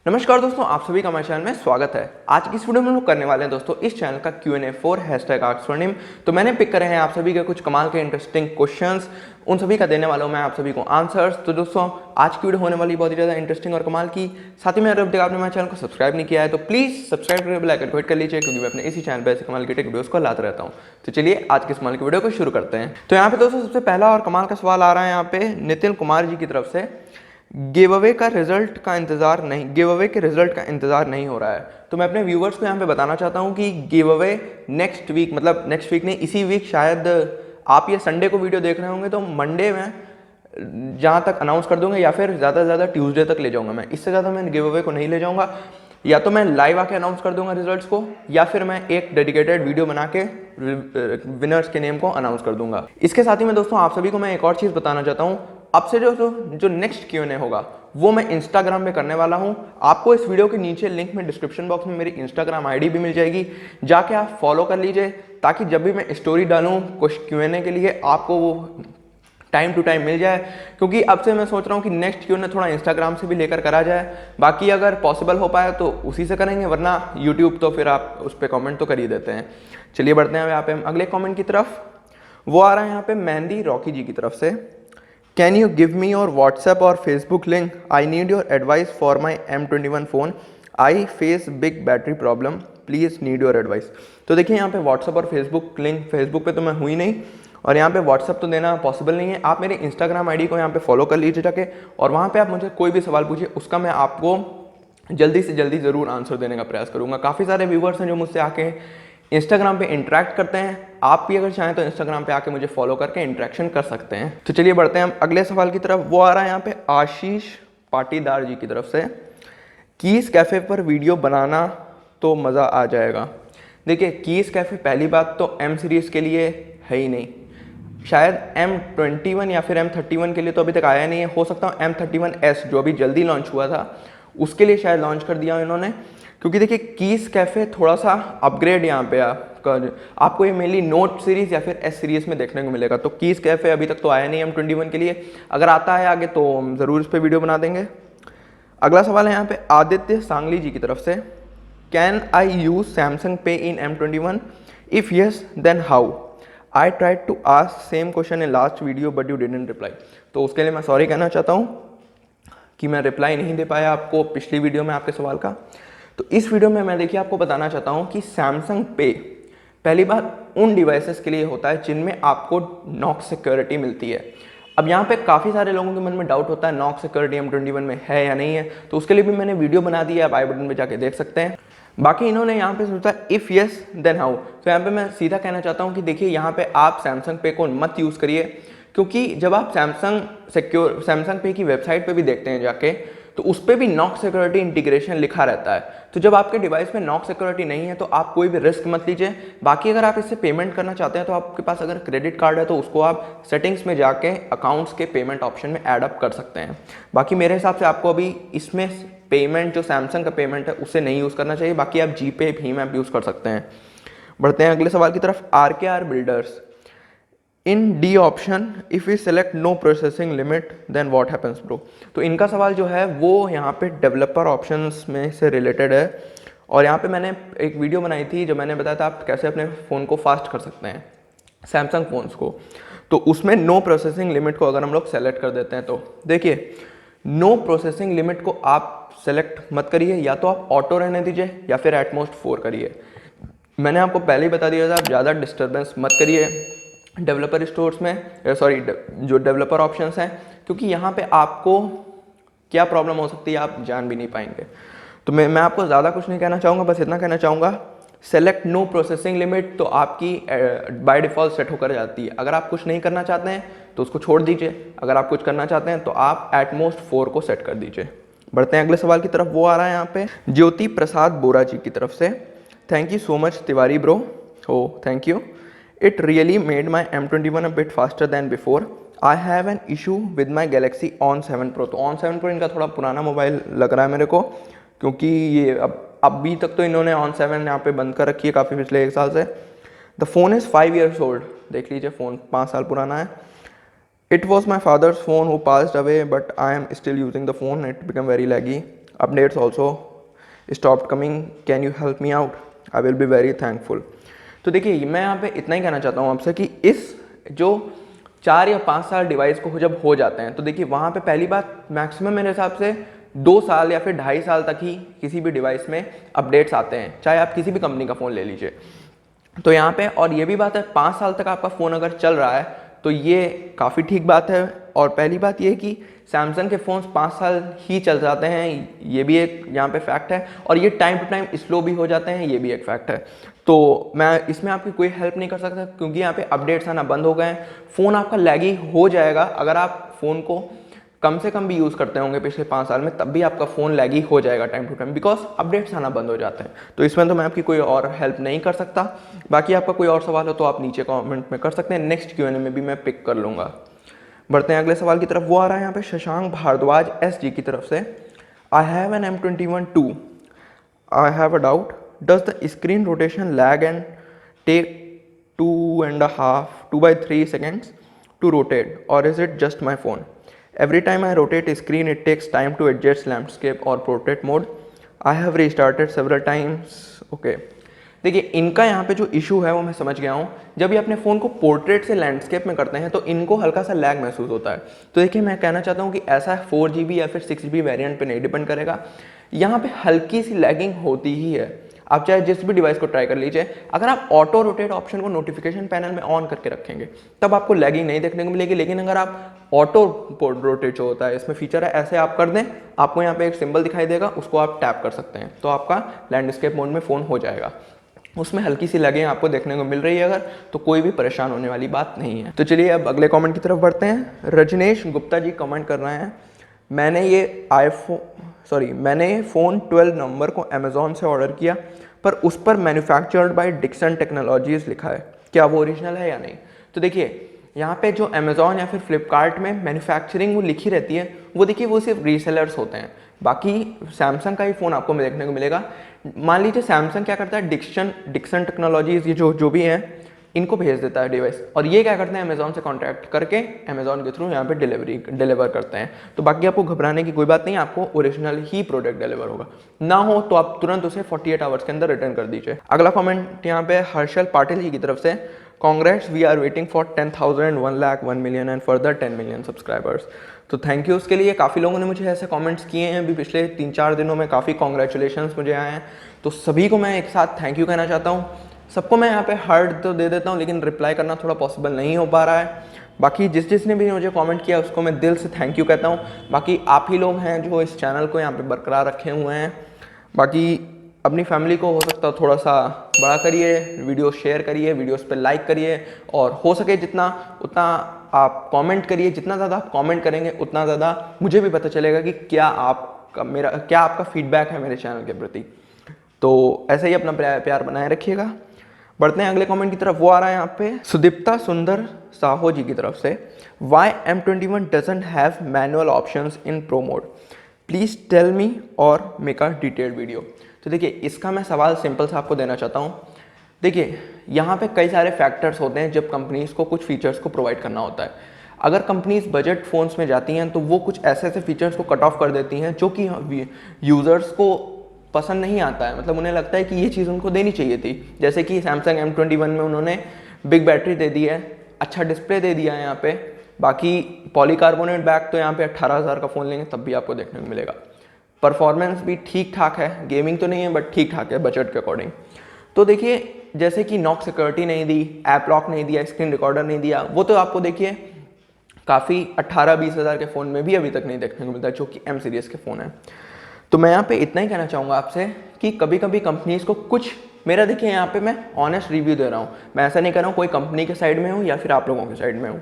नमस्कार दोस्तों, आप सभी का हमारे चैनल में स्वागत है। आज की इस वीडियो में हम लोग करने वाले हैं दोस्तों इस चैनल का Q&A फॉर #AskSwarnim। तो मैंने पिक करे हैं आप सभी के कुछ कमाल के इंटरेस्टिंग क्वेश्चंस, उन सभी का देने वाला हूं मैं आप सभी को आंसर्स। तो दोस्तों आज की वीडियो होने वाली बहुत ही ज़्यादा इंटरेस्टिंग और कमाल की। साथ ही में अगर अब तक आपने हमारे चैनल को सब्सक्राइब नहीं किया है तो प्लीज़ सब्सक्राइब करके बेल आइकन को हिट कर लीजिए, क्योंकि मैं अपने इसी चैनल पर ऐसे कमाल की टेक वीडियोस को लाता रहता हूँ। तो चलिए आज की इस कमाल की वीडियो को शुरू करते हैं। तो यहाँ पे दोस्तों सबसे पहला और कमाल का सवाल आ रहा है यहाँ पे नितिन कुमार जी की तरफ से। गिव अवे के रिजल्ट का इंतजार नहीं हो रहा है। तो मैं अपने व्यूवर्स को यहाँ पे बताना चाहता हूँ कि गिव अवे नेक्स्ट वीक, मतलब नेक्स्ट वीक नहीं, इसी वीक, शायद आप ये संडे को वीडियो देख रहे होंगे तो मंडे में जहाँ तक अनाउंस कर दूंगा, या फिर ज़्यादा से ज़्यादा ट्यूसडे तक ले जाऊँगा। मैं इससे ज़्यादा मैं गिव अवे को नहीं ले जाऊँगा। या तो मैं लाइव आके अनाउंस कर दूंगा रिजल्ट्स को, या फिर मैं एक डेडिकेटेड वीडियो बना के विनर्स के नेम को अनाउंस कर दूंगा। इसके साथ ही में दोस्तों आप सभी को मैं एक और चीज़ बताना चाहता हूँ। अब से जो नेक्स्ट Q&A होगा वो मैं इंस्टाग्राम पे करने वाला हूँ। आपको इस वीडियो के नीचे लिंक में डिस्क्रिप्शन बॉक्स में मेरी इंस्टाग्राम आईडी भी मिल जाएगी, जाके आप फॉलो कर लीजिए, ताकि जब भी मैं स्टोरी डालूँ कुछ Q&A के लिए आपको वो टाइम टू टाइम मिल जाए। क्योंकि अब से मैं सोच रहा हूँ कि नेक्स्ट Q&A थोड़ा इंस्टाग्राम से भी लेकर करा जाए। बाकी अगर पॉसिबल हो पाया तो उसी से करेंगे, वरना यूट्यूब तो फिर आप उस पर कॉमेंट तो कर ही देते हैं। चलिए बढ़ते हैं यहाँ पे अगले कॉमेंट की तरफ। वो आ रहा है यहाँ पे मेहंदी रॉकी जी की तरफ से। Can you give me your WhatsApp और Facebook link? I need your advice for my M21 phone. I face big battery problem, please need your advice. तो देखिए यहाँ पे व्हाट्सएप और फेसबुक लिंक, फेसबुक पे तो मैं हुई नहीं और यहाँ पे व्हाट्सएप तो देना पॉसिबल नहीं है। आप मेरे इंस्टाग्राम आईडी को यहाँ पे फॉलो कर लीजिए जाके, और वहाँ पे आप मुझे कोई भी सवाल पूछिए, उसका मैं आपको जल्दी से जल्दी ज़रूर आंसर देने का प्रयास करूँगा। काफ़ी सारे व्यूवर्स हैं जो मुझसे आके इंस्टाग्राम पे इंटरेक्ट करते हैं। आप भी अगर चाहें तो इंस्टाग्राम पे आके मुझे फॉलो करके इंटरेक्शन कर सकते हैं। तो चलिए बढ़ते हैं हम अगले सवाल की तरफ। वो आ रहा है यहाँ पे आशीष पाटीदार जी की तरफ से। कीस कैफ़े पर वीडियो बनाना तो मज़ा आ जाएगा। देखिए कीस कैफ़े पहली बात तो M सीरीज़ के लिए है ही नहीं, शायद M21 या फिर M31 के लिए तो अभी तक आया नहीं है। हो सकता है M31S जो अभी जल्दी लॉन्च हुआ था उसके लिए शायद लॉन्च कर दिया इन्होंने। क्योंकि देखिए कीस कैफ़े थोड़ा सा अपग्रेड यहाँ पे आपको ये मेनली नोट सीरीज़ या फिर S सीरीज़ में देखने को मिलेगा। तो कीस कैफ़े अभी तक तो आया नहीं M21 के लिए। अगर आता है आगे तो हम ज़रूर इस पर वीडियो बना देंगे। अगला सवाल है यहाँ पे आदित्य सांगली जी की तरफ से। Can I use Samsung pay in M21? If yes then how? I tried to ask same question in last video but you didn't reply. तो उसके लिए मैं सॉरी कहना चाहता हूँ कि मैं रिप्लाई नहीं दे पाया आपको पिछली वीडियो में आपके सवाल का। तो इस वीडियो में मैं देखिए आपको बताना चाहता हूँ कि सैमसंग पे पहली बात उन डिवाइसेस के लिए होता है जिनमें आपको नॉक सिक्योरिटी मिलती है। अब यहाँ पे काफ़ी सारे लोगों के मन में डाउट होता है नॉक सिक्योरिटी M21 में है या नहीं है, तो उसके लिए भी मैंने वीडियो बना दी है, आप आई बटन पे जाके देख सकते हैं। बाकी इन्होंने यहाँ पे सोचा इफ़ येस देन हाउ। तो यहाँ पे मैं सीधा कहना चाहता हूँ कि देखिए यहाँ पे आप सैमसंग पे को मत यूज़ करिए, क्योंकि जब आप सैमसंग पे की वेबसाइट पे भी देखते हैं जाके तो उस पर भी नॉक सिक्योरिटी इंटीग्रेशन लिखा रहता है। तो जब आपके डिवाइस में नॉक सिक्योरिटी नहीं है तो आप कोई भी रिस्क मत लीजिए। बाकी अगर आप इससे पेमेंट करना चाहते हैं तो आपके पास अगर क्रेडिट कार्ड है तो उसको आप सेटिंग्स में जाके अकाउंट्स के पेमेंट ऑप्शन में ऐड अप कर सकते हैं। बाकी मेरे हिसाब से आपको अभी इसमें पेमेंट जो सैमसंग का पेमेंट है उसे नहीं यूज़ करना चाहिए। बाकी आप जीपे भीम ऐप यूज़ कर सकते हैं। बढ़ते हैं अगले सवाल की तरफ। RKR builders. In the option if you select no processing limit then what happens bro. तो इनका सवाल जो है वो यहाँ पे डेवलपर ऑप्शंस में से रिलेटेड है, और यहाँ पे मैंने एक वीडियो बनाई थी जो मैंने बताया था आप कैसे अपने फ़ोन को फास्ट कर सकते हैं सैमसंग फ़ोन्स को। तो उसमें नो प्रोसेसिंग लिमिट को अगर हम लोग सेलेक्ट कर देते हैं तो देखिए नो प्रोसेसिंग लिमिट को आप सेलेक्ट मत करिए, या तो आप ऑटो रहने दीजिए या फिर एटमोस्ट 4 करिए। मैंने आपको पहले ही बता दिया था आप ज़्यादा डिस्टर्बेंस मत करिए डेवलपर स्टोर्स में, सॉरी जो डेवलपर ऑप्शंस हैं, क्योंकि यहाँ पे आपको क्या प्रॉब्लम हो सकती है आप जान भी नहीं पाएंगे। तो मैं आपको ज़्यादा कुछ नहीं कहना चाहूँगा, बस इतना कहना चाहूँगा सेलेक्ट नो प्रोसेसिंग लिमिट तो आपकी बाय डिफ़ॉल्ट सेट होकर जाती है। अगर आप कुछ नहीं करना चाहते हैं तो उसको छोड़ दीजिए, अगर आप कुछ करना चाहते हैं तो आप एटमोस्ट 4 को सेट कर दीजिए। बढ़ते हैं अगले सवाल की तरफ। वो आ रहा है यहाँ पे ज्योति प्रसाद बोरा जी की तरफ से। Thank you so much Tiwari bro. हो thank you. It really made my M21 a bit faster than before. I have an issue with my Galaxy On 7 Pro। तो On 7 Pro इनका थोड़ा पुराना मोबाइल लग रहा है मेरे को, क्योंकि ये अभी तक तो इन्होंने On 7 यहाँ पे बंद कर रखी है काफ़ी पिछले 1 साल से। The phone is 5 years old। देख लीजिए फ़ोन 5 साल पुराना है। It was my father's phone who passed away but I am still using the phone. It became very laggy। Updates also stop coming, can you help me out, I will be very thankful. तो देखिए मैं यहाँ पे इतना ही कहना चाहता हूँ आपसे कि इस जो 4 या 5 साल डिवाइस को जब हो जाते हैं तो देखिए वहाँ पे पहली बात मैक्सिमम मेरे हिसाब से 2 साल या फिर 2.5 साल तक ही किसी भी डिवाइस में अपडेट्स आते हैं, चाहे आप किसी भी कंपनी का फ़ोन ले लीजिए। तो यहाँ पे और ये भी बात है 5 साल तक आपका फ़ोन अगर चल रहा है तो ये काफ़ी ठीक बात है। और पहली बात ये कि सैमसंग के फ़ोन्स 5 साल ही चल जाते हैं, ये भी एक यहाँ पे फैक्ट है। और ये टाइम टू टाइम स्लो भी हो जाते हैं, ये भी एक फैक्ट है। तो मैं इसमें आपकी कोई हेल्प नहीं कर सकता क्योंकि यहाँ पे अपडेट्स आना बंद हो गए हैं। फ़ोन आपका लैगी हो जाएगा अगर आप फ़ोन को कम से कम भी यूज़ करते होंगे पिछले 5 साल में, तब भी आपका फ़ोन लैगी हो जाएगा time to time, because updates आना बंद हो जाते हैं। तो इसमें तो मैं आपकी कोई और हेल्प नहीं कर सकता। बाकी आपका कोई और सवाल हो तो आप नीचे कमेंट में कर सकते हैं, नेक्स्ट Q&A में भी मैं पिक कर लूँगा। बढ़ते हैं अगले सवाल की तरफ। वो आ रहा है यहाँ पे शशांक भारद्वाज SG की तरफ से। I have an M21 II, I have a doubt, does the screen rotation lag and take 2.5-3 seconds to rotate, or is it just my phone? Every time I rotate a screen, it takes time to adjust landscape or portrait mode. I have restarted several times. Okay. देखिए इनका यहाँ पे जो issue है वो मैं समझ गया हूँ। जब ये अपने फ़ोन को पोर्ट्रेट से लैंडस्केप में करते हैं तो इनको हल्का सा लैग महसूस होता है। तो देखिए मैं कहना चाहता हूँ कि ऐसा 4GB या फिर 6GB वेरिएंट पे नहीं डिपेंड करेगा, यहाँ पे हल्की सी लैगिंग होती ही है। आप चाहे जिस भी डिवाइस को ट्राई कर लीजिए, अगर आप ऑटो रोटेट ऑप्शन को नोटिफिकेशन पैनल में ऑन करके रखेंगे तब आपको लैगिंग नहीं देखने को मिलेगी। लेकिन अगर आप ऑटो रोटेट जो होता है इसमें फीचर है, ऐसे आप कर दें, आपको यहाँ पे एक सिंबल दिखाई देगा, उसको आप टैप कर सकते हैं तो आपका लैंडस्केप मोड में फ़ोन हो जाएगा। उसमें हल्की सी लैगिंग आपको देखने को मिल रही है अगर, तो कोई भी परेशान होने वाली बात नहीं है। तो चलिए अब अगले कमेंट की तरफ बढ़ते हैं। रजनेश गुप्ता जी कमेंट कर रहे हैं, मैंने ये फ़ोन 12 नवंबर को अमेज़ॉन से ऑर्डर किया पर उस पर मैन्युफैक्चर्ड बाय डिक्सन टेक्नोलॉजीज़ लिखा है, क्या वो ओरिजिनल है या नहीं? तो देखिए यहाँ पे जो अमेज़ॉन या फिर फ्लिपकार्ट में मैन्युफैक्चरिंग वो लिखी रहती है, वो देखिए वो सिर्फ रीसेलर्स होते हैं। बाकी सैमसंग का ही फ़ोन आपको देखने को मिलेगा। मान लीजिए सैमसंग क्या करता है, डिक्सन टेक्नोलॉजीज़ ये जो भी हैं इनको भेज देता है डिवाइस, और ये क्या करते हैं अमेज़ॉन से कॉन्टैक्ट करके अमेज़ॉन के थ्रू यहाँ पे डिलीवर करते हैं। तो बाकी आपको घबराने की कोई बात नहीं, आपको ओरिजिनल ही प्रोडक्ट डिलीवर होगा। ना हो तो आप तुरंत उसे 48 आवर्स के अंदर रिटर्न कर दीजिए। अगला कमेंट यहाँ पे हर्षल पाटिल जी की तरफ से, congrats, we are waiting for 10,000, 1 lakh, 1 million and further 10 million subscribers. तो थैंक यू उसके लिए। काफ़ी लोगों ने मुझे ऐसे कमेंट्स किए हैं अभी पिछले 3-4 दिनों में, काफ़ी कॉन्ग्रेचुलेशंस मुझे आए हैं। तो सभी को मैं एक साथ थैंक यू कहना चाहता हूँ। सबको मैं यहाँ पे हार्ट तो दे देता हूँ लेकिन रिप्लाई करना थोड़ा पॉसिबल नहीं हो पा रहा है। बाकी जिसने भी मुझे कमेंट किया उसको मैं दिल से थैंक यू कहता हूँ। बाकी आप ही लोग हैं जो इस चैनल को यहाँ पे बरकरार रखे हुए हैं। बाकी अपनी फैमिली को हो सकता है थोड़ा सा बड़ा करिए, वीडियो शेयर करिए, वीडियोस पे लाइक करिए, और हो सके जितना उतना आप कमेंट करिए। जितना ज़्यादा आप कमेंट करेंगे उतना ज़्यादा मुझे भी पता चलेगा कि क्या आपका फीडबैक है मेरे चैनल के प्रति। तो ऐसे ही अपना प्यार बनाए रखिएगा। बढ़ते हैं अगले कमेंट की तरफ। वो आ रहा है यहाँ पे सुदीप्ता सुंदर साहो जी की तरफ से, why M21 doesn't have manual options in pro mode, please tell me और मेक अ डिटेल्ड वीडियो। तो देखिए इसका मैं सवाल सिंपल सा आपको देना चाहता हूँ। देखिए यहाँ पे कई सारे फैक्टर्स होते हैं जब कंपनीज़ को कुछ फीचर्स को प्रोवाइड करना होता है। अगर कंपनीज़ बजट फ़ोन्स में जाती हैं तो वो कुछ ऐसे फीचर्स को कट ऑफ कर देती हैं जो कि यूज़र्स को पसंद नहीं आता है, मतलब उन्हें लगता है कि ये चीज़ उनको देनी चाहिए थी। जैसे कि सैमसंग M21 में उन्होंने बिग बैटरी दे दी है, अच्छा डिस्प्ले दे दिया है यहाँ पे, बाकी पॉलीकार्बोनेट बैक तो यहाँ पे 18,000 का फ़ोन लेंगे तब भी आपको देखने को मिलेगा। परफॉर्मेंस भी ठीक ठाक है, गेमिंग तो नहीं है बट ठीक ठाक है बजट के अकॉर्डिंग। तो देखिए जैसे कि नॉक सिक्योरिटी नहीं दी, ऐप लॉक नहीं दिया, स्क्रीन रिकॉर्डर नहीं दिया, वो तो आपको देखिए काफ़ी 18-20 हज़ार के फ़ोन में भी अभी तक नहीं देखने को मिलता है जो कि M सीरीज़ के फ़ोन है। तो मैं यहाँ पे इतना ही कहना चाहूँगा आपसे कि कभी कभी कंपनीज़ को कुछ, मेरा देखिए यहाँ पे मैं ऑनेस्ट रिव्यू दे रहा हूँ, मैं ऐसा नहीं कर रहा हूँ कोई कंपनी के साइड में हूँ या फिर आप लोगों के साइड में हूँ,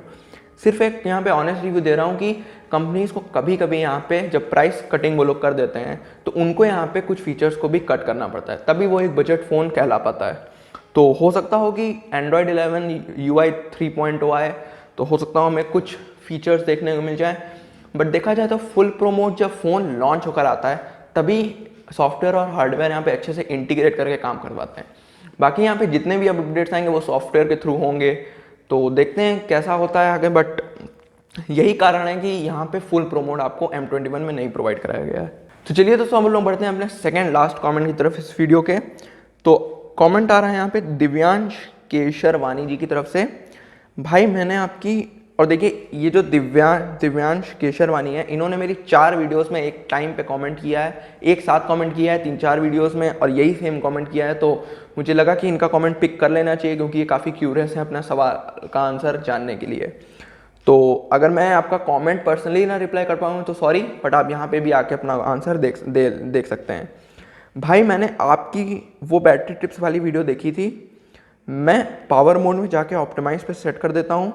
सिर्फ एक यहाँ पे ऑनेस्ट रिव्यू दे रहा हूँ कि कंपनीज़ को कभी कभी यहाँ पे जब प्राइस कटिंग वो लोग कर देते हैं तो उनको यहाँ पे कुछ फीचर्स को भी कट करना पड़ता है, तभी वो एक बजट फ़ोन कहला पाता है। तो हो सकता हो कि Android 11 UI 3.0 आए तो हो सकता हो हमें कुछ फीचर्स देखने को मिल जाए, बट देखा जाए तो फुल प्रोमोट जब फ़ोन लॉन्च होकर आता है तभी सॉफ्टवेयर और हार्डवेयर यहाँ पे अच्छे से इंटीग्रेट करके काम करवाते हैं। बाकी यहाँ पे जितने भी अपडेट्स आएंगे वो सॉफ्टवेयर के थ्रू होंगे, तो देखते हैं कैसा होता है आगे। बट यही कारण है कि यहाँ पे फुल प्रोमोट आपको M21 में नहीं प्रोवाइड कराया गया है। तो चलिए दोस्तों हम लोग बढ़ते हैं अपने सेकंड लास्ट कमेंट की तरफ इस वीडियो के। तो कमेंट आ रहा है यहाँ पे दिव्यांश केशरवानी जी की तरफ से। भाई मैंने आपकी, और देखिए ये जो दिव्यांश केशरवानी है, इन्होंने मेरी 4 वीडियोस में एक टाइम पे कमेंट किया है, एक साथ कमेंट किया है 3-4 वीडियोस में, और यही सेम कमेंट किया है। तो मुझे लगा कि इनका कमेंट पिक कर लेना चाहिए, क्योंकि ये काफ़ी क्यूरियस है अपना सवाल का आंसर जानने के लिए। तो अगर मैं आपका कमेंट पर्सनली ना रिप्लाई कर पाऊँ तो सॉरी, बट आप यहाँ पे भी आके अपना आंसर देख सकते हैं। भाई मैंने आपकी वो बैटरी टिप्स वाली वीडियो देखी थी, मैं पावर मोड में जाके ऑप्टिमाइज पे सेट कर देता हूँ,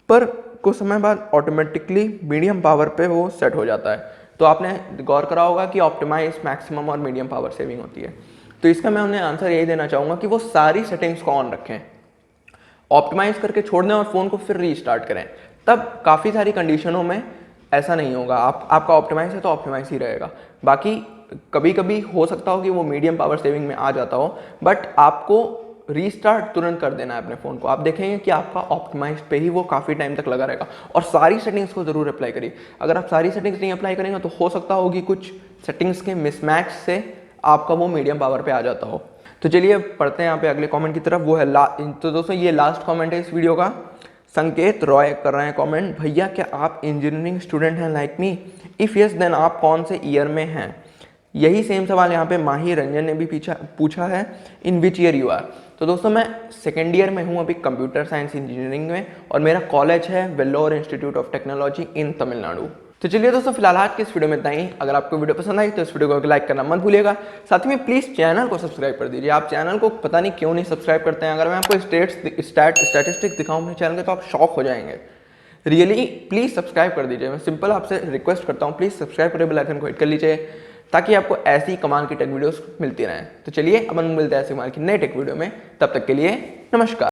पर कुछ समय बाद ऑटोमेटिकली मीडियम पावर पे वो सेट हो जाता है। तो आपने गौर करा होगा कि ऑप्टिमाइज मैक्सिमम और मीडियम पावर सेविंग होती है। तो इसका मैं उन्हें आंसर यही देना चाहूँगा कि वो सारी सेटिंग्स को ऑन रखें, ऑप्टिमाइज करके छोड़ दें और फ़ोन को फिर रीस्टार्ट करें। तब काफ़ी सारी कंडीशनों में ऐसा नहीं होगा, आपका ऑप्टिमाइज है तो ऑप्टिमाइज ही रहेगा। बाकी कभी कभी हो सकता हो कि वो मीडियम पावर सेविंग में आ जाता हो, बट आपको रीस्टार्ट तुरंत कर देना है अपने फ़ोन को। आप देखेंगे कि आपका ऑप्टिमाइज पे ही वो काफ़ी टाइम तक लगा रहेगा। और सारी सेटिंग्स को ज़रूर अप्लाई करिए। अगर आप सारी सेटिंग्स नहीं अप्लाई करेंगे तो हो सकता हो कि कुछ सेटिंग्स के मिसमैच से आपका वो मीडियम पावर पे आ जाता हो। तो चलिए पढ़ते हैं यहाँ पे अगले कमेंट की तरफ। वो है तो दोस्तों ये लास्ट कमेंट है इस वीडियो का। संकेत रॉय कर रहे हैं कमेंट, भैया क्या आप इंजीनियरिंग स्टूडेंट हैं like me? If yes then आप कौन से ईयर में हैं? यही सेम सवाल यहाँ पे माही रंजन ने भी पूछा है, इन विच ईयर यू आर? तो दोस्तों मैं सेकेंड ईयर में हूँ अभी कंप्यूटर साइंस इंजीनियरिंग में, और मेरा कॉलेज है Vellore institute of technology in Tamil Nadu. तो चलिए दोस्तों फिलहाल आज की इस वीडियो में इतना ही। अगर आपको वीडियो पसंद आई तो इस वीडियो को लाइक करना मत भूलिएगा। साथ ही में प्लीज़ चैनल को सब्सक्राइब कर दीजिए। आप चैनल को पता नहीं क्यों नहीं सब्सक्राइब करते हैं। अगर मैं आपको स्टैटिस्टिक्स दिखाऊं अपने चैनल के तो आप शॉक हो जाएंगे। रियली प्लीज़ सब्सक्राइब कर दीजिए। मैं सिंपल आपसे रिक्वेस्ट करता हूँ, प्लीज़ सब्सक्राइब करके बेल आइकन को हिट कर लीजिए, ताकि आपको ऐसी कमाल की टेक वीडियोस मिलती रहें। तो चलिए अब हम मिलते हैं ऐसी कमाल की नई टेक वीडियो में। तब तक के लिए नमस्कार।